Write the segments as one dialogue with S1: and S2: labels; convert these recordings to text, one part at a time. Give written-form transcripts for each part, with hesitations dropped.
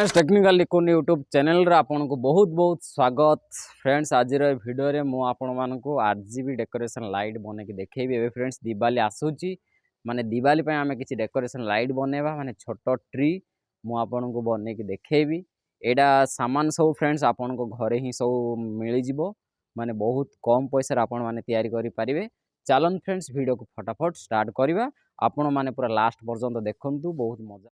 S1: Friends technical लिकोन YouTube channel रे आपन को बहुत बहुत स्वागत। फ्रेंड्स आज भिडियो रे मु आपण मान को आरजीबी डेकोरेशन लाइट बने के देखेबी। एबे फ्रेंड्स दिवाली आसुची माने दिवाली पे आमे किछि डेकोरेशन लाइट बनेबा माने छोटो ट्री मु आपण को बने के देखेबी। एडा सामान सब फ्रेंड्स आपण को घरे ही सब मिली जिवो माने बहुत कम पैसा आपण माने तैयारी करि परिबे। चलन फ्रेंड्स वीडियो को फटाफट स्टार्ट करिबा। आपण माने पूरा लास्ट पर्यंत देखंतु, बहुत मजा।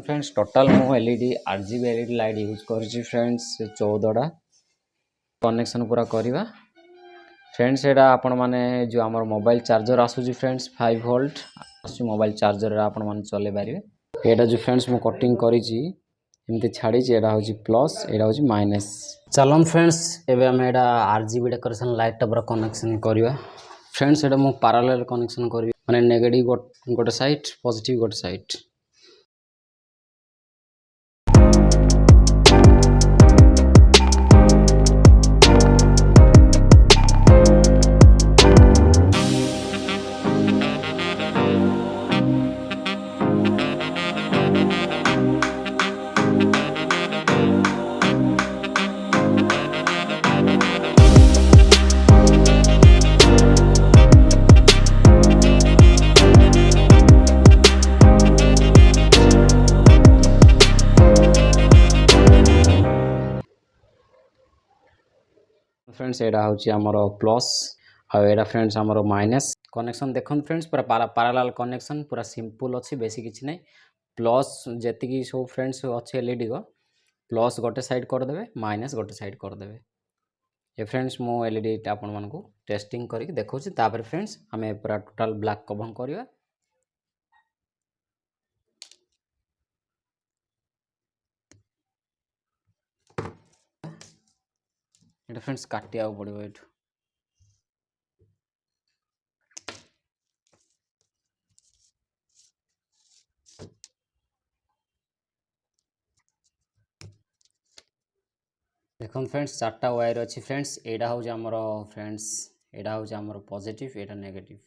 S1: फ्रेंड्स टोटल मु LED RGB LED light use करछि फ्रेंड्स 14टा कनेक्शन पूरा करवा। फ्रेंड्स एटा आपण माने जो हमर मोबाइल चार्जर आसुछि फ्रेंड्स 5 वोल्ट आसु मोबाइल चार्जर रे आपण माने चले पारिबे। एटा जो फ्रेंड्स मु कटिंग करिछि एमते छाड़ी छि, एटा होछि प्लस एटा होछि माइनस। चलन फ्रेंड्स एबे हम एटा आरजीबी डेकोरेशन लाइट टा पूरा कनेक्शन करवा। फ्रेंड्स एटा मु पैरेलल कनेक्शन करबी माने नेगेटिव गोटे साइड पॉजिटिव गोटे साइड। फ्रेंड्स एटा होची हमरो प्लस आ एटा फ्रेंड्स हमरो माइनस कनेक्शन देखन फ्रेंड्स पूरा पैरेलल कनेक्शन पूरा सिंपल अछि, बेसी किछि नै। प्लस जेति की सो फ्रेंड्स अछि एलईडी को प्लस गोटे साइड कर देबे माइनस गोटे साइड कर देबे। ए फ्रेंड्स मो एलईडी टा आपण मानको टेस्टिंग करी देखौ छी, तापर फ्रेंड्स हमें पूरा टोटल ब्लैक कवर करबा। एटा फ्रेंड्स काटिया पड़िबो एठु। देखो फ्रेंड्स चारटा वायर अच्छी फ्रेंड्स, एटा हूँ आमर फ्रेंड्स एटा हूँ आमर positive Etah negative.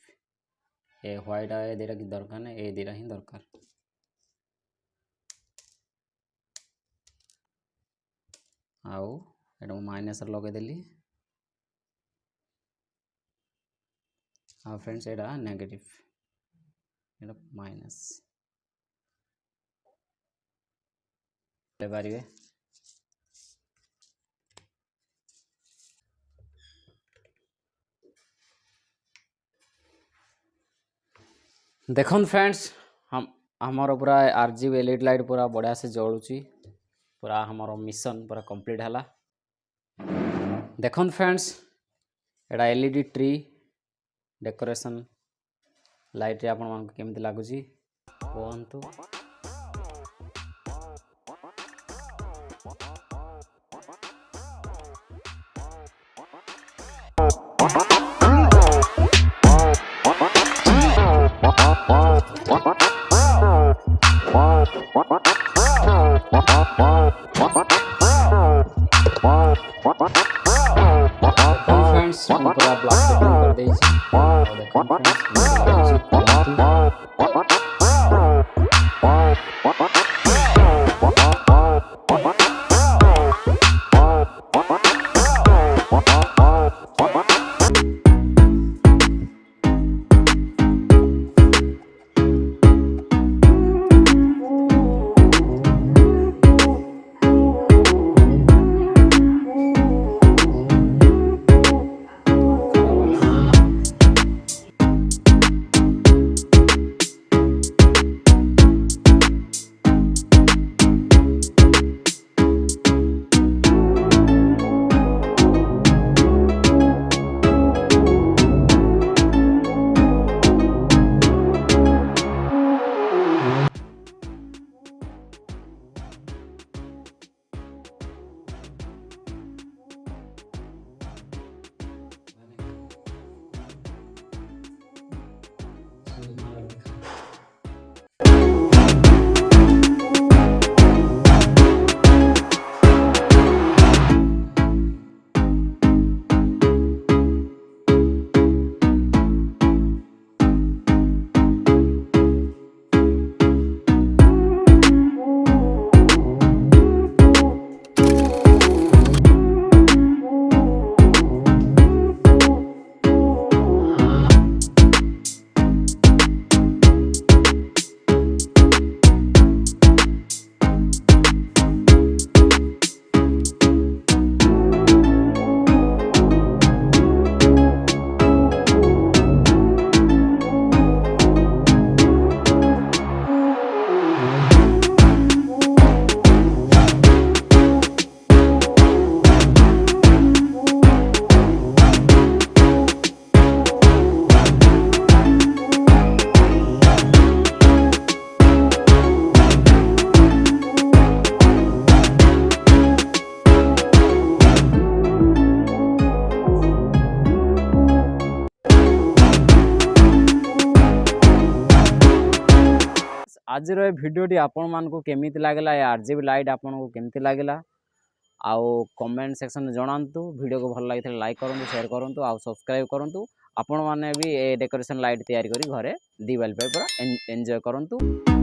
S1: A white ए दिरा कि दरकार ना, ए दिरा ही दरकार। आउ एटा माइनस लगे देली। हाँ फ्रेंड्स एटा नेगेटिव एटा माइनस ले पारिबे। देखन फ्रेंड्स हम आमर पूरा आरजीबी एलईडी लाइट पूरा बढ़िया से जलुची पूरा हमर मिशन पूरा कंप्लीट हला। देखन फ्रेंड्स एटा एलईडी ट्री डेकोरेशन लाइट रे आपण मानक केमति लागुची कहंतु। फ्रेंड्स पूरा ब्लैक सेटिंग कर देई छी और देखन आज भिडियोटी आपण मानक केमिति लागला ए आरजीबी लाइट आपण को केमिति लागला आउ कमेंट सेक्शन में जणांतु। वीडियो को भल लगी लाइक करूँ शेयर करूँ आउ सब्सक्राइब करूँ। आपण मैंने भी ए डेकोरेशन लाइट तैयारी करी घरे दिवाली पे पूरा एंजॉय करूँ।